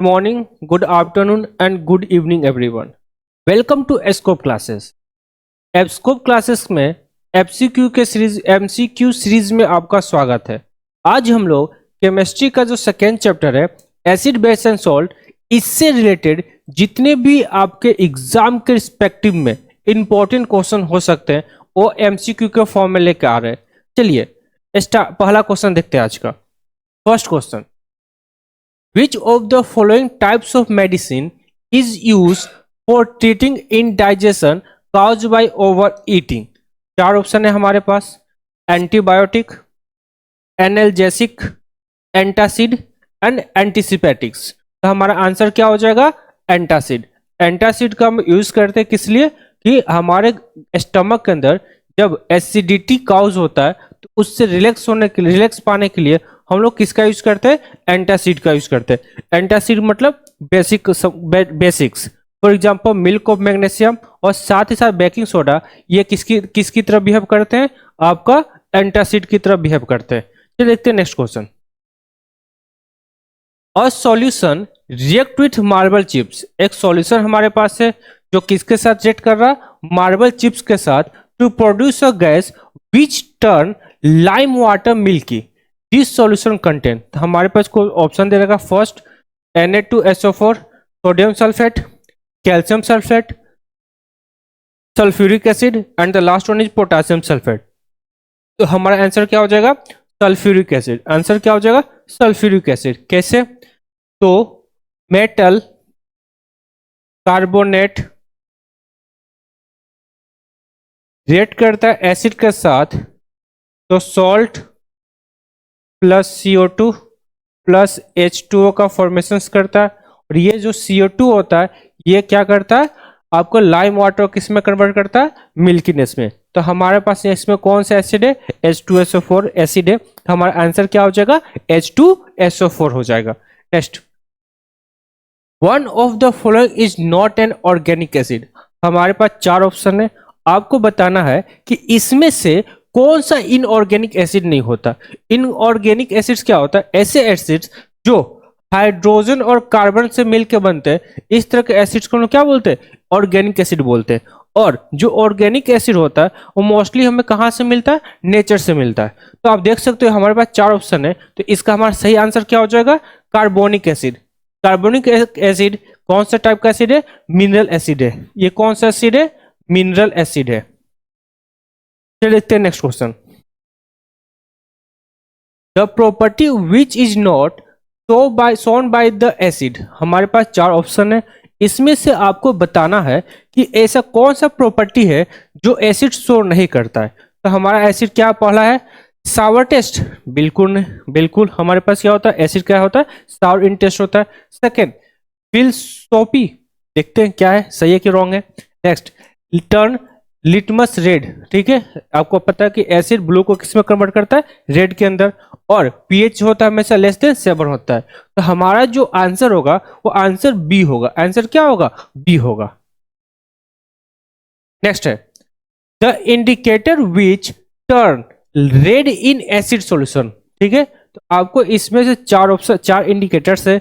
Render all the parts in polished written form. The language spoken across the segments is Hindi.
Morning, good afternoon, and good evening, everyone. Welcome to Escope classes. Escope classes में एफसीक्यू के सीरीज एमसीक्यू सीरीज में आपका स्वागत है। आज हम लोग केमिस्ट्री का जो सेकेंड चैप्टर है एसिड बेस एंड सॉल्ट, इससे रिलेटेड जितने भी आपके एग्जाम के रिस्पेक्टिव में इंपॉर्टेंट क्वेश्चन हो सकते हैं वो एमसीक्यू के फॉर्म में लेकर आ रहे हैं। चलिए पहला क्वेश्चन देखते हैं आज का। First question, Which of the following types of medicine is used for treating indigestion caused by overeating? चार ऑप्शन है हमारे पास, एंटीबायोटिक, एनाल्जेसिक, एंटासिड एंड एंटीसिपेटिक्स। तो हमारा आंसर क्या हो जाएगा? एंटासिड। एंटासिड का हम यूज करते हैं किस लिए कि हमारे स्टमक के अंदर जब एसिडिटी काउज होता है तो उससे रिलैक्स पाने के लिए हम लोग किसका यूज करते हैं? एंटासिड का यूज करते हैं। एंटासिड मतलब basics, for example milk of magnesium और साथ ही साथ बेकिंग सोडा, ये किसकी तरह बिहेव करते हैं? आपका एंटासिड की तरह बिहेव करते हैं। चलिए देखते हैं next question. A solution react with marble chips. एक सॉल्यूशन हमारे पास है जो किसके साथ रिएक्ट कर रहा? मार्बल चिप्स के साथ, to produce a gas which turn lime water milky. This solution contain, हमारे पास कोई ऑप्शन दे रहेगा। First Na2SO4, sodium sulphate, calcium sulphate, sulphuric acid and the last one is potassium sulphate. तो हमारा आंसर क्या हो जाएगा? Sulphuric acid. आंसर क्या हो जाएगा? Sulphuric acid. कैसे? तो मेटल कार्बोनेट रिएक्ट करता है एसिड के साथ, तो salt plus CO2 plus H2O का फॉर्मेशन करता है। और ये जो CO2 होता है ये क्या करता है? आपको लाइम वाटर किस में कन्वर्ट करता है? मिल्कीनेस में। तो हमारे पास इसमें कौन सा एसिड है? H2SO4 एसिड है। तो हमारा आंसर क्या हो जाएगा? H2SO4 हो जाएगा। Next, one of the following is not an organic acid. हमारे पास चार ऑप्शन है, आपको बताना है कि इसमें से कौन सा इनऑर्गेनिक एसिड नहीं होता। इनऑर्गेनिक एसिड्स क्या होता है? ऐसे एसिड्स जो हाइड्रोजन और कार्बन से मिलकर बनते हैं, इस तरह के एसिड्स को क्या बोलते हैं? ऑर्गेनिक एसिड बोलते हैं। और जो ऑर्गेनिक एसिड होता है वो मोस्टली हमें कहाँ से मिलता है? नेचर से मिलता है। तो आप देख सकते हो हमारे पास चार ऑप्शन है, तो इसका हमारा सही आंसर क्या हो जाएगा? Carbonic acid. कार्बोनिक एसिड कौन सा टाइप का एसिड है? मिनरल एसिड है। ये कौन सा एसिड है? मिनरल एसिड है। चलिए देखते हैं next question. The property which is not shown by the acid. हमारे पास चार ऑप्शन है, इसमें से आपको बताना है कि ऐसा कौन सा प्रॉपर्टी है जो एसिड शो नहीं करता है। तो हमारा एसिड क्या पहला है? सावर टेस्ट। बिल्कुल नहीं, बिल्कुल हमारे पास क्या होता है? एसिड क्या होता है? सावर इन टेस्ट होता है। सेकेंड, फिलसॉफी, देखते हैं क्या है, सही है कि रॉन्ग है। Next, turn litmus red. ठीक है, आपको पता है कि एसिड ब्लू को किस में कन्वर्ट करता है? रेड के अंदर। और पीएच होता है हमेशा लेस देन 7 होता है। तो हमारा जो आंसर होगा वो आंसर बी होगा। आंसर क्या होगा? बी होगा। नेक्स्ट है, the indicator which turn red in acid solution. ठीक है, तो आपको इसमें से चार इंडिकेटर्स है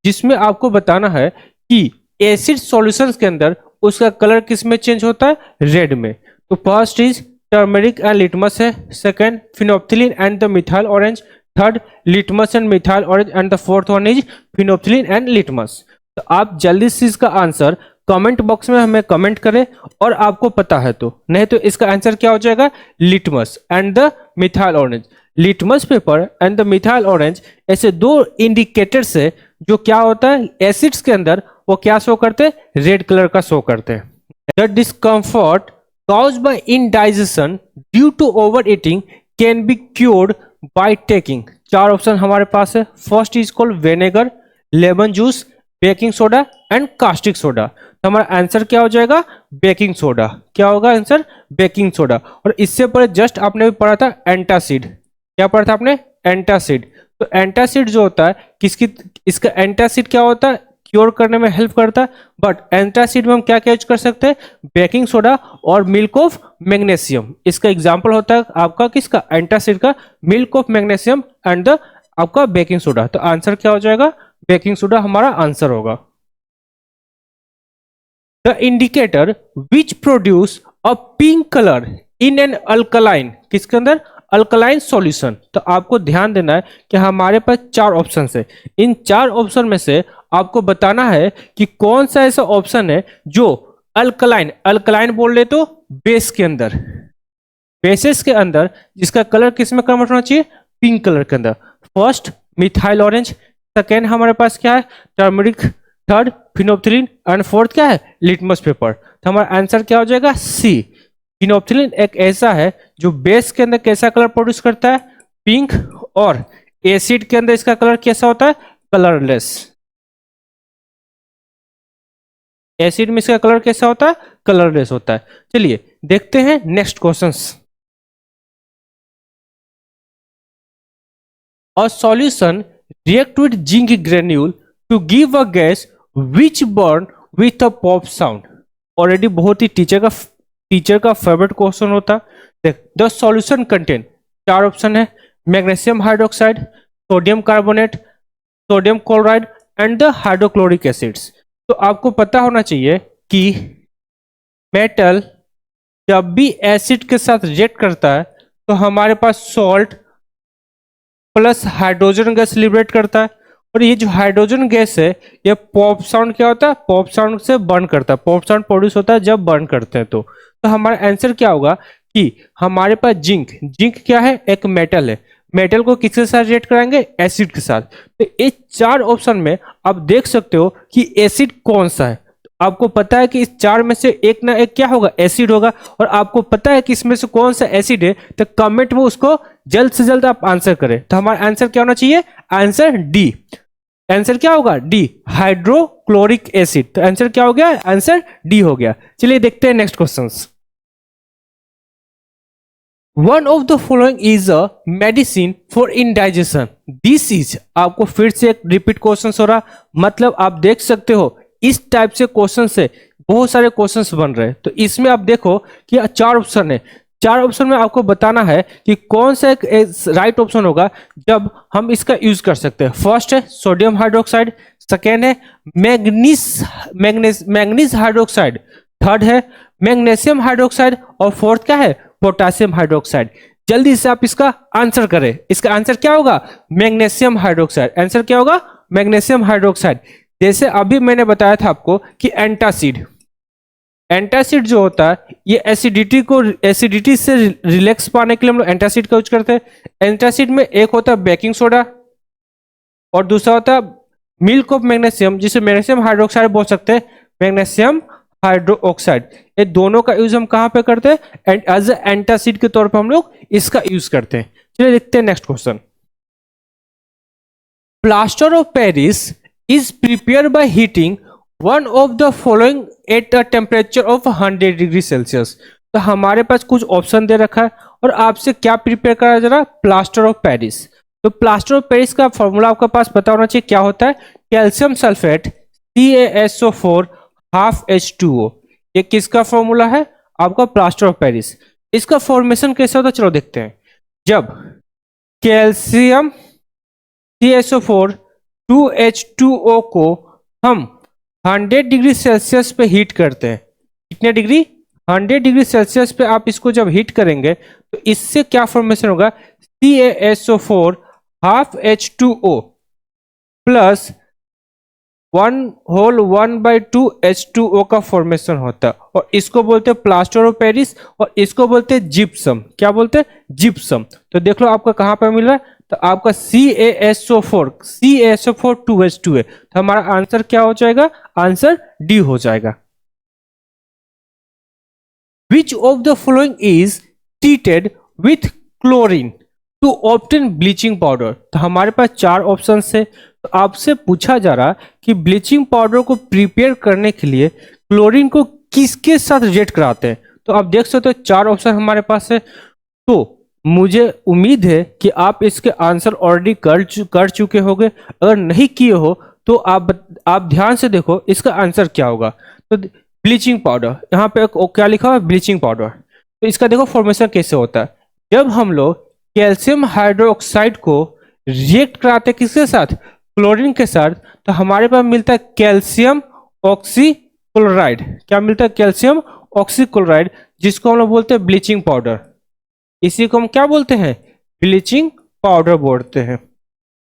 जिसमें आपको बताना है कि एसिड सॉल्यूशंस के अंदर उसका कलर किस में चेंज होता है? रेड में। तो first is turmeric and litmus है, second phenolphthalein and the methyl orange, third litmus and methyl orange and the fourth one is phenolphthalein and litmus. तो आप जल्दी से इसका आंसर कमेंट बॉक्स में हमें कमेंट करें और आपको पता है तो, नहीं तो इसका आंसर क्या हो जाएगा? Litmus and the methyl orange. Litmus paper and the methyl orange ऐसे दो इंडिकेटर्स है जो क्या होता है? एसिड्स के अंदर वो क्या शो करते हैं? रेड कलर का शो करते हैं। The discomfort caused by indigestion due to overeating can be cured by taking। चार ऑप्शन हमारे पास है। First is called vinegar, lemon juice, baking soda and caustic soda. तो हमारा आंसर क्या हो जाएगा? Baking soda. क्या होगा आंसर? Baking soda. और इससे पहले जस्ट आपने भी पढ़ा था एंटासिड। क्या पढ़ा था आपने? एंटासिड। तो एंटासिड जो होता है इसका एंटासिड क्या होता है? क्योर करने में हेल्प करता है। बट एंटासिड में हम क्या क्या यूज कर सकते हैं? बेकिंग सोडा और मिल्क ऑफ मैग्नीशियम। इसका एग्जांपल होता है आपका किसका? एंटासिड का, milk of magnesium and the आपका बेकिंग सोडा। तो आंसर क्या हो जाएगा? बेकिंग सोडा हमारा आंसर होगा। The indicator which produce a pink colour in an alkaline, किसके अंदर, अल्कलाइन सॉल्यूशन। तो आपको ध्यान देना है कि हमारे पास चार ऑप्शन है, इन चार ऑप्शन में से आपको बताना है कि कौन सा ऐसा ऑप्शन है जो अल्कलाइन, अल्कलाइन बोल रहे तो बेस के अंदर, बेसिस के अंदर जिसका कलर किस में कन्वर्ट होना चाहिए, पिंक कलर के अंदर। फर्स्ट मिथाइल ऑरेंज, सेकेंड हमारे पास क्या है, turmeric, third phenolphthalein and fourth क्या है, लिटमस पेपर। तो हमारा आंसर क्या हो जाएगा, सी। फिनोप्थिलीन एक ऐसा है जो बेस के अंदर कैसा कलर प्रोड्यूस करता है, पिंक, और एसिड के अंदर इसका कलर कैसा होता है, कलरलेस। एसिड में इसका कलर कैसा होता है, कलरलेस होता है। चलिए देखते हैं next questions. A solution react with zinc granule to give a gas which burn with a pop sound। Already बहुत ही टीचर का फेवरेट क्वेश्चन होता। देख, द सॉल्यूशन कंटेन, चार ऑप्शन है, magnesium hydroxide, sodium carbonate, sodium chloride and the hydrochloric acids. तो आपको पता होना चाहिए कि मेटल जब भी एसिड के साथ रिएक्ट करता है तो हमारे पास salt plus hydrogen gas liberate करता है, और ये जो हाइड्रोजन गैस है ये पॉप साउंड क्या होता है, पॉप साउंड से बर्न करता है, पॉप साउंड प्रोड्यूस होता है जब बर्न करते हैं। तो हमारा आंसर क्या होगा कि हमारे पास जिंक, जिंक क्या है, एक मेटल है, मेटल को किसके साथ रिएक्ट कराएंगे, एसिड के साथ। तो ये चार ऑप्शन में आप देख सकते हो कि एसिड कौन सा है। आपको पता है कि इस चार में से एक ना एक क्या होगा, एसिड होगा, और आपको पता है कि इसमें से कौन सा एसिड है, तो कमेंट में उसको जल्द से जल्द आप आंसर करें। तो हमारा आंसर क्या होना चाहिए, आंसर डी। आंसर क्या होगा, डी, हाइड्रोक्लोरिक एसिड। तो आंसर क्या हो गया, आंसर डी हो गया। चलिए देखते हैं next question. One of the following is a medicine for indigestion, this is, आपको फिर से एक रिपीट क्वेश्चन हो रहा, मतलब आप देख सकते हो इस टाइप से क्वेश्चन से बहुत सारे क्वेश्चंस बन रहे हैं। तो इसमें आप देखो कि चार ऑप्शन है, चार ऑप्शन में आपको बताना है कि कौन सा एक राइट ऑप्शन होगा जब हम इसका यूज कर सकते हैं। फर्स्ट है सोडियम हाइड्रोक्साइड, सेकेंड है मैग्नीज हाइड्रोक्साइड, थर्ड है मैग्नीशियम हाइड्रोक्साइड, और फोर्थ क्या है, पोटेशियम हाइड्रोक्साइड। जल्दी से आप इसका आंसर करें, इसका आंसर क्या होगा, मैग्नीशियम हाइड्रोक्साइड। आंसर क्या होगा, मैग्नीशियम हाइड्रोक्साइड। जैसे अभी मैंने बताया था आपको कि एंटासिड, एंटासिड जो होता है ये एसिडिटी से रिलैक्स पाने के लिए हम लोग एंटासिड का यूज करते हैं। एंटासिड में एक होता है बेकिंग सोडा और दूसरा होता है मिल्क ऑफ मैग्नीशियम, जिसे मैग्नीशियम हाइड्रोक्साइड बोल सकते हैं, मैग्नीशियम हाइड्रोक्साइड। ये दोनों का यूज हम कहां पे करते हैं, एंड एज एंटासिड के तौर पर हम लोग इसका यूज करते हैं। चलिए देखते हैं next question. Plaster of Paris is prepared by heating one of the following at a temperature of 100 degree Celsius. तो हमारे पास कुछ ऑप्शन दे रखा है और आपसे क्या प्रिपेयर करा जा रहा है, प्लास्टर ऑफ पेरिस। तो प्लास्टर ऑफ पेरिस का फॉर्मूला आपके पास पता होना चाहिए, क्या होता है, calcium sulphate CaSO4 half H2O। ये किसका फॉर्मूला है, आपका प्लास्टर ऑफ पेरिस। इसका फॉर्मेशन कैसे होता है, चलो देखते हैं। जब कैल्शियम CaSO4 2H2O को हम 100 डिग्री सेल्सियस पे हीट करते हैं, कितने डिग्री, 100 डिग्री सेल्सियस पे आप इसको जब हीट करेंगे तो इससे क्या फॉर्मेशन होगा, CaSO4 half H2O plus 1/2 H2O का फॉर्मेशन होता है, और इसको बोलते हैं प्लास्टर ऑफ पेरिस, और इसको बोलते हैं जिप्सम। क्या बोलते हैं, जिप्सम। तो देख लो आपका कहां पर मिल रहा है, तो आपका CaSO4 2H2 है। तो हमारा आंसर क्या हो जाएगा, आंसर डी हो जाएगा। Which of the following is treated with chlorine to obtain bleaching powder? तो हमारे पास चार ऑप्शन है, तो आपसे पूछा जा रहा कि ब्लीचिंग पाउडर को प्रिपेयर करने के लिए क्लोरीन को किसके साथ रिएक्ट कराते हैं। तो आप देख सकते हो चार ऑप्शन हमारे पास है। तो मुझे उम्मीद है कि आप इसके आंसर ऑलरेडी कर चुके होंगे। अगर नहीं किए हो तो आप ध्यान से देखो इसका आंसर क्या होगा। तो ब्लीचिंग पाउडर, यहाँ पे क्या लिखा हुआ है, ब्लीचिंग पाउडर। तो इसका देखो फॉर्मेशन कैसे होता है। जब हम लोग कैल्शियम हाइड्रोक्साइड को रिएक्ट कराते हैं किसके साथ, क्लोरीन के साथ, तो हमारे पास मिलता है कैल्शियम ऑक्सीक्लोराइड। क्या मिलता है? कैल्शियम ऑक्सीक्लोराइड, जिसको हम लोग बोलते हैं ब्लीचिंग पाउडर। इसी को हम क्या बोलते हैं? ब्लीचिंग पाउडर बोलते हैं।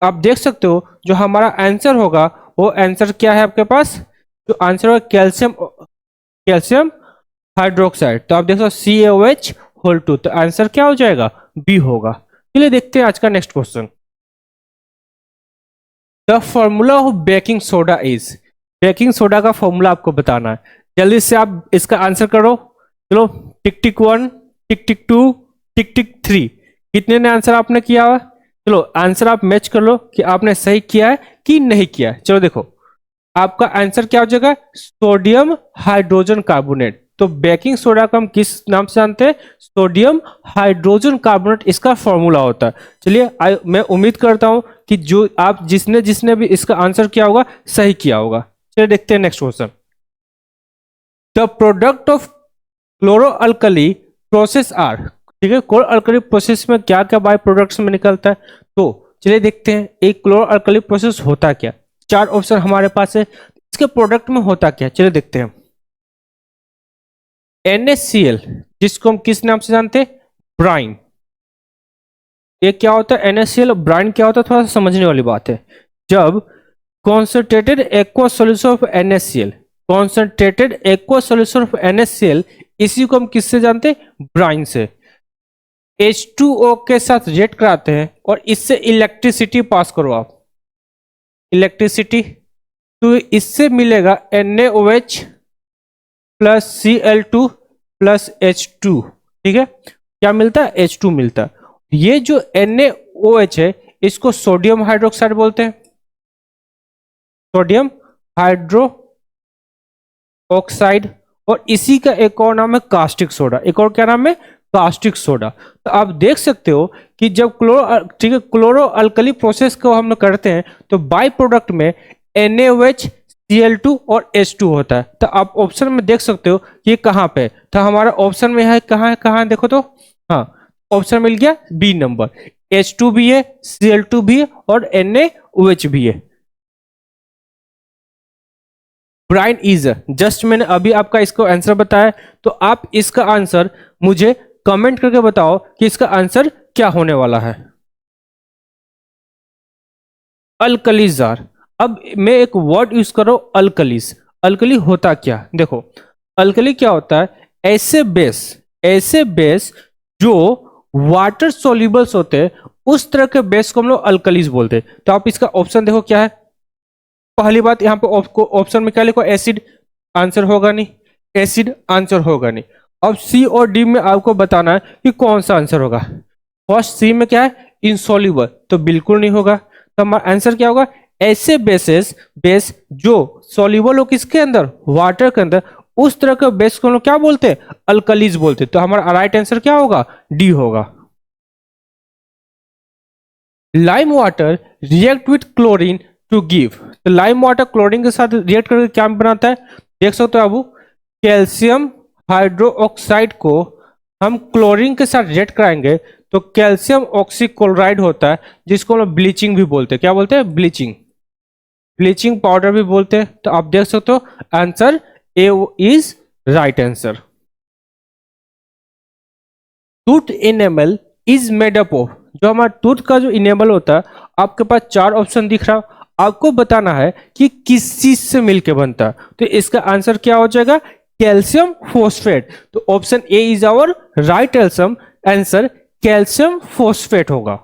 आप देख सकते हो जो हमारा आंसर होगा वो आंसर क्या है आपके पास? जो आंसर होगा कैल्शियम कैल्शियम हाइड्रोक्साइड। तो आप देख सकते CaOH होल 2, तो आंसर क्या हो जाएगा? बी होगा। चलिए देखते हैं आज का next question. The formula of baking soda is. Baking soda का फॉर्मूला आपको बताना है। जल्दी से आप इसका आंसर करो। चलो, टिक टिक 1, टिक टिक 2, टिक टिक 3। कितने ने आंसर आपने किया हुआ? चलो आंसर आप मैच कर लो कि आपने सही किया है कि नहीं किया है। चलो देखो, आपका आंसर क्या हो जाएगा? Sodium hydrogen carbonate. तो बेकिंग सोडा को हम किस नाम से जानते हैं? सोडियम हाइड्रोजन कार्बोनेट इसका फॉर्मूला होता है। चलिए मैं उम्मीद करता हूं कि जो आप जिसने जिसने भी इसका आंसर किया होगा सही किया होगा। चलिए देखते हैं next question. The product of chloro alkali process are. ठीक है, क्लोरो अल्कली प्रोसेस में क्या क्या बाय प्रोडक्ट्स में निकलता है? तो चलिए देखते हैं एक क्लोरो अल्कली प्रोसेस होता क्या। चार ऑप्शन हमारे पास है, इसके प्रोडक्ट में होता क्या, चलिए देखते हैं। NaCl, जिसको हम किस नाम से जानते हैं? ब्राइन। ये क्या होता है? NaCl ब्राइन क्या होता है? थोड़ा सा समझने वाली बात है। जब concentrated aqua solution of NaCl, concentrated aqua solution of NaCl, इसी को हम किससे जानते हैं? ब्राइन से। H2O के साथ रिएक्ट कराते हैं और इससे इलेक्ट्रिसिटी पास करो आप, इलेक्ट्रिसिटी, तो इससे मिलेगा NaOH plus Cl2 plus H2। ठीक है, क्या मिलता है? H2 मिलता है। ये जो NaOH है इसको सोडियम हाइड्रोक्साइड बोलते हैं, सोडियम हाइड्रो ऑक्साइड। और इसी का एक और नाम है कास्टिक सोडा। एक और क्या नाम है? Caustic soda. तो आप देख सकते हो कि जब ठीक है, क्लोरो अल्कली प्रोसेस को हम लोग करते हैं तो बाय प्रोडक्ट में NaOH, Cl2 और H2 होता है। तो आप ऑप्शन में देख सकते हो कि ये कहाँ पे, तो हमारा ऑप्शन में है कहाँ है, कहाँ है देखो तो, हाँ ऑप्शन मिल गया बी नंबर। H2 भी है, Cl2 भी है और NaOH भी है। ब्राइन इज, जस्ट मैंने अभी आपका इसको आंसर बताया, तो आप इसका आंसर मुझे कमेंट करके बताओ कि इसका आंसर क्या होने वाला है। Alkalis are. अब मैं एक वर्ड यूज करो, अल्कलीज। अल्कली होता क्या? देखो, अल्कली क्या होता है? ऐसे बेस जो वाटर सोल्यूबल्स होते हैं उस तरह के बेस को हम लोग अल्कलीज बोलते हैं। तो आप इसका ऑप्शन देखो क्या है। पहली बात, यहां पे ऑप्शन में क्या लिखो? एसिड। आंसर होगा नहीं, एसिड आंसर होगा नहीं। अब सी और डी में आपको बताना है कि कौन सा आंसर होगा। फर्स्ट सी में क्या है? इनसॉल्युबल, तो बिल्कुल नहीं होगा। तो हमारा आंसर क्या होगा? ऐसे बेस जो सॉल्युबल हो किसके अंदर? वाटर के अंदर, उस तरह के बेस को हम लोग क्या बोलते हैं? अल्कलीज बोलते हैं। तो हमारा राइट आंसर क्या होगा? डी होगा। Lime water react with chlorine to give. तो लाइम वाटर क्लोरीन के साथ रिएक्ट करके क्या बनाता है? देख सकते हो आप, कैल्शियम हाइड्रोक्साइड को हम क्लोरीन के साथ रिएक्ट कराएंगे तो कैल्शियम ऑक्सीक्लोराइड होता है, जिसको हम ब्लीचिंग भी बोलते हैं। क्या बोलते हैं? ब्लीचिंग। ब्लीचिंग पाउडर भी बोलते हैं। तो आप देख सकते हो answer A is right answer. Tooth enamel is made up of. जो हमारा टूथ का जो इनेमल होता है, आपके पास चार ऑप्शन दिख रहा, आपको बताना है कि किस चीज से मिलकर बनता है। तो इसका आंसर क्या हो जाएगा? Calcium phosphate. तो option A is our right answer, calcium phosphate होगा।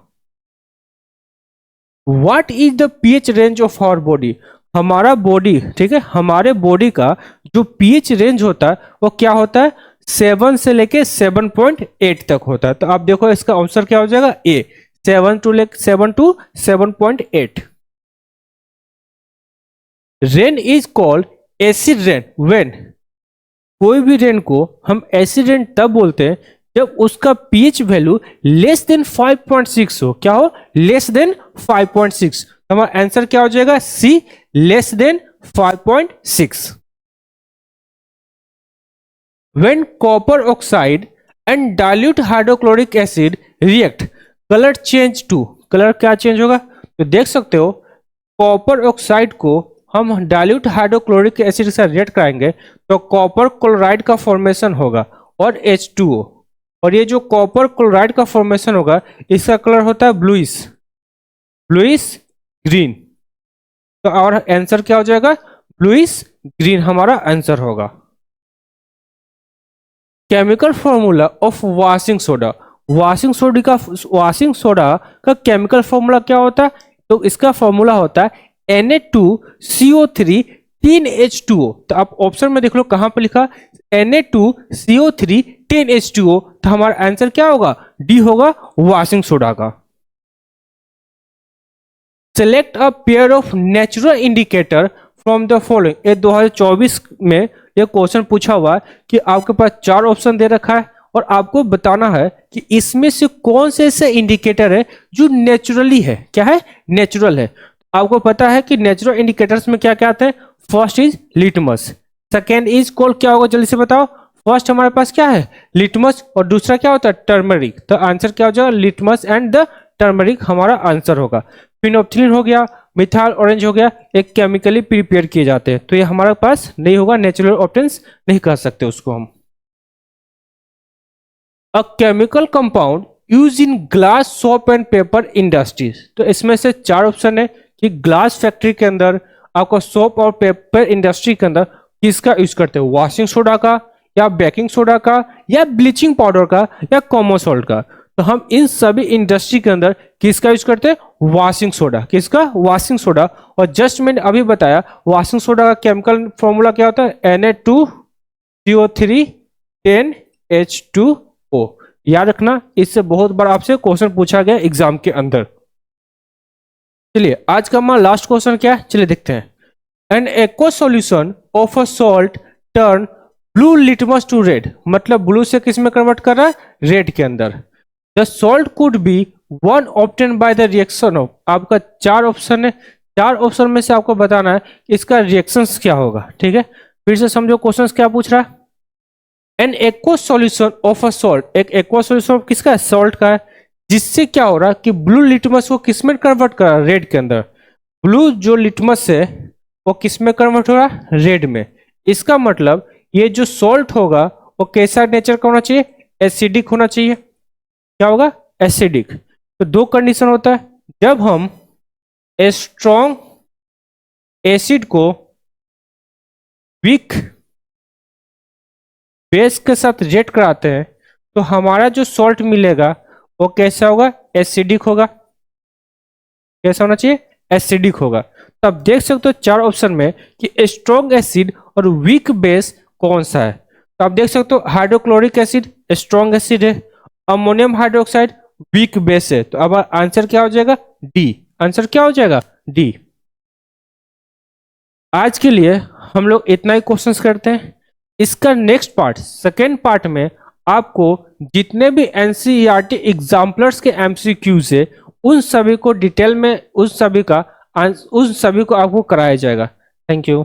What is the pH range of our body. हमारा बॉडी, ठीक है, हमारे बॉडी का जो पीएच रेंज होता है वो क्या होता है? 7 से लेके 7.8 तक होता है। तो आप देखो इसका आंसर क्या हो जाएगा? ए, 7 to 7.8। Rain is called acid rain when. कोई भी रेन को हम एसिड रेन तब बोलते हैं जब उसका पीएच वैल्यू लेस देन 5.6 हो। क्या हो? Less than 5.6। हमारा आंसर क्या हो जाएगा? सी, less than 5.6। When copper oxide and dilute hydrochloric acid react, color change to। Colour क्या चेंज होगा? तो देख सकते हो कॉपर ऑक्साइड को हम डाइल्यूट हाइड्रोक्लोरिक एसिड से रिएक्ट कराएंगे तो कॉपर क्लोराइड का फॉर्मेशन होगा और H2O। और ये जो कॉपर क्लोराइड का फॉर्मेशन होगा इसका कलर होता है ब्लूइश ग्रीन। तो और आंसर क्या हो जाएगा? ब्लूइश ग्रीन हमारा आंसर होगा। Chemical formula of washing soda. Washing soda का केमिकल फॉर्मूला क्या होता है? तो इसका फॉर्मूला होता है Na2CO3 10H2O। तो आप ऑप्शन में देख लो कहां पर लिखा Na2CO3 10H2O। तो हमारा आंसर क्या होगा? डी होगा वॉशिंग सोडा का। Select a pair of natural indicator from the following. ये 2024 में ये क्वेश्चन पूछा हुआ है कि आपके पास 4 ऑप्शन दे रखा है और आपको बताना है कि इसमें से कौन से ऐसे इंडिकेटर है जो नेचुरली है। क्या है? नेचुरल है। आपको पता है कि नेचुरल इंडिकेटर्स में क्या क्या आते हैं? First is litmus, second is coal. क्या होगा जल्दी से बताओ? फर्स्ट हमारे पास क्या है? लिटमस, और दूसरा क्या होता है? टर्मरिक। तो आंसर क्या हो जाएगा? लिटमस एंड द टर्मरिक हमारा आंसर होगा। फिनोप्थिलीन हो गया, मिथाइल ऑरेंज हो गया, एक केमिकली प्रिपेयर किए जाते हैं, तो ये हमारे पास नहीं होगा, नेचुरल ऑप्शंस नहीं कर सकते उसको हम। A chemical compound use in glass soap and paper industries. तो इसमें से 4 ऑप्शन है कि ग्लास फैक्ट्री के अंदर, आपको सोप और पेपर इंडस्ट्री के अंदर किसका यूज करते हैं? वॉशिंग सोडा का, या बेकिंग सोडा का, या ब्लीचिंग पाउडर का, या कॉमन सॉल्ट का। तो हम इन सभी इंडस्ट्री के अंदर किसका यूज करते हैं? Washing soda. किसका? Washing soda. और जस्ट मैंने अभी बताया वॉशिंग सोडा का केमिकल फॉर्मूला क्या होता है? Na2CO3 10H2O। याद रखना, इससे बहुत बार आपसे क्वेश्चन पूछा गया एग्जाम के अंदर। चलिए आज का हमारा लास्ट क्वेश्चन क्या है, चलिए देखते हैं। An aqua solution of a salt turn blue litmus to red. मतलब ब्लू से किस में कन्वर्ट कर रहा है? रेड के अंदर। The salt could be one obtain by the reaction of. आपका 4 ऑप्शन है, 4 ऑप्शन में से आपको बताना है इसका रिएक्शंस क्या होगा। ठीक है, फिर से समझो क्वेश्चन क्या पूछ रहा है। N aqua solution of a salt, एक एक्वा सॉल्यूशन किसका है? सॉल्ट का है, जिससे क्या हो रहा है कि ब्लू लिटमस को किस में कन्वर्ट कर रहा है? रेड के अंदर। ब्लू जो लिटमस है वो किस में कन्वर्ट हो रहा है? रेड में। इसका मतलब ये जो सॉल्ट होगा वो कैसा नेचर का होना चाहिए? एसिडिक होना चाहिए। क्या होगा? एसिडिक। तो 2 कंडीशन होता है, जब हम स्ट्रॉन्ग एसिड को वीक बेस के साथ रिएक्ट कराते हैं तो हमारा जो सॉल्ट मिलेगा वो कैसा होगा? एसिडिक होगा। कैसा होना चाहिए? एसिडिक होगा। तो आप देख सकते हो 4 ऑप्शन में कि स्ट्रॉन्ग एसिड और वीक बेस कौन सा है। तो आप देख सकते हो हाइड्रोक्लोरिक एसिड स्ट्रॉन्ग एसिड है, अमोनियम हाइड्रोक्साइड वीक बेस है। तो अब आंसर क्या हो जाएगा? डी। आंसर क्या हो जाएगा? डी। आज के लिए हम लोग इतना ही क्वेश्चंस करते हैं। इसका नेक्स्ट पार्ट, सेकेंड पार्ट में आपको जितने भी एनसीईआरटी एग्जाम्पलर्स के एमसीक्यूज है उन सभी को डिटेल में, उन सभी को आपको कराया जाएगा। Thank you.